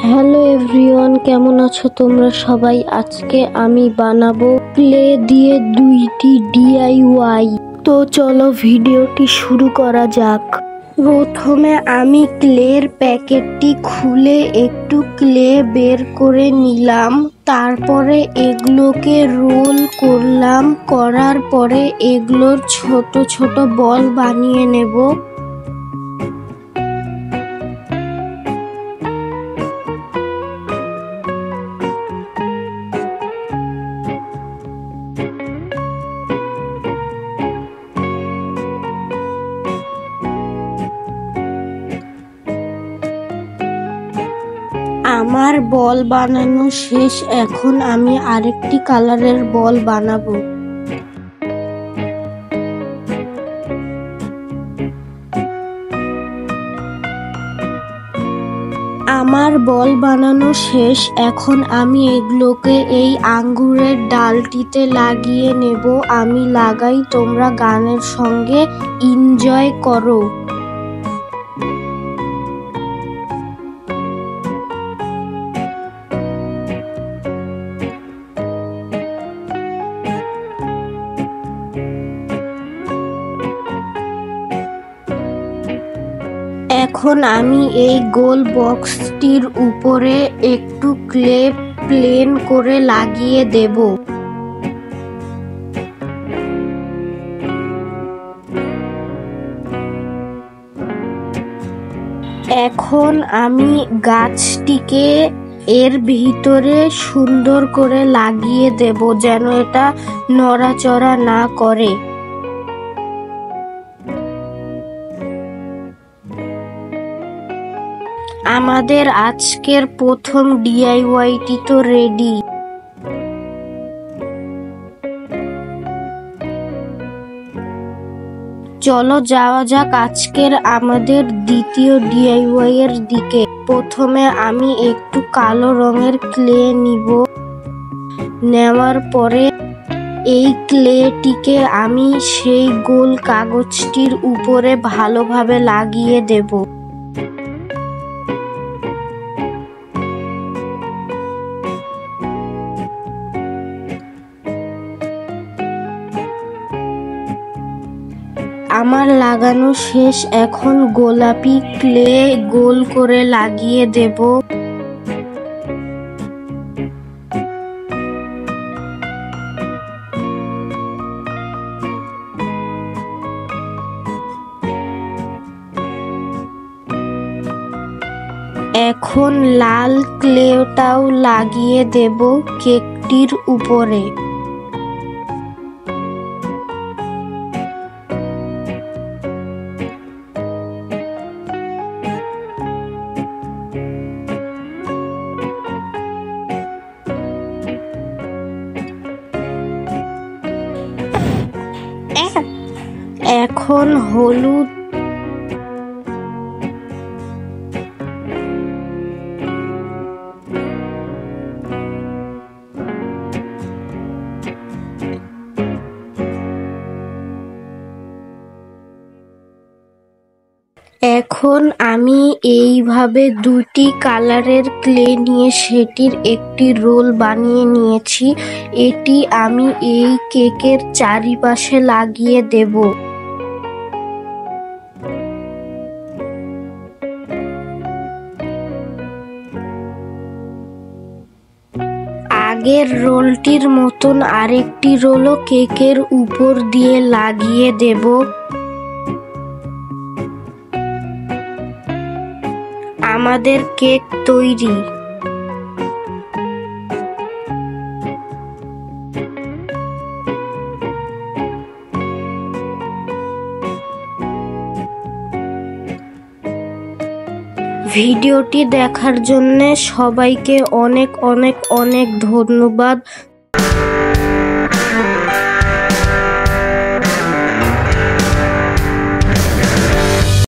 Hello everyone, কেমন আছো তোমরা সবাই? আজকে আমি বানাবো ক্লে দিয়ে 2টি ডিআইওয়াই। তো চলো ভিডিওটি শুরু করা যাক। প্রথমে আমি ক্লের প্যাকেটটি খুলে একটু ক্লে বের করে নিলাম। তারপরে এগুলোকে রোল করলাম। করার পরে এগুলোর ছোট ছোট বল বানিয়ে নেব। আমার বল বানানো শেষ। এখন আমি আরেকটি কালারের বল বানাবো। আমার বল বানানো শেষ। এখন আমি এগুলোকে এই আঙ্গুরের ডালটিতে লাগিয়ে নেব। আমি লাগাই, তোমরা গানের সঙ্গে এনজয় করো। এখন আমি এই গোল বক্সটির উপরে একটু ক্লে প্লেন করে লাগিয়ে দেব। এখন আমি গাছটিকে এর ভিতরে সুন্দর করে লাগিয়ে দেব, যেন এটা নড়াচড়া না করে। আমাদের আজকের প্রথম ডিআইওয়াইটি তো রেডি। চলো যাওয়া যাক আজকের আমাদের দ্বিতীয় ডিআইওয়াই এর দিকে। প্রথমে আমি একটু কালো রঙের ক্লে নিব। নেওয়ার পরে এই ক্লেটিকে আমি সেই গোল কাগজটির উপরে ভালোভাবে লাগিয়ে দেব। আমার লাগানো শেষ। এখন গোলাপি ক্লে গোল করে লাগিয়ে দেব। এখন লাল ক্লেটাও লাগিয়ে দেব কেকটির উপরে। এখন হলুদ এখন আমি এইভাবে 2টি কালারের ক্লে নিয়ে সেটির একটি রোল বানিয়ে নিয়েছি। এটি আমি এই কেকের চারিপাশে লাগিয়ে দেব। আগের রোলটির মতন আরেকটি রোলও কেকের উপর দিয়ে লাগিয়ে দেব। আমাদের কেক তৈরি। ভিডিওটি দেখার জন্য সবাইকে অনেক অনেক অনেক ধন্যবাদ।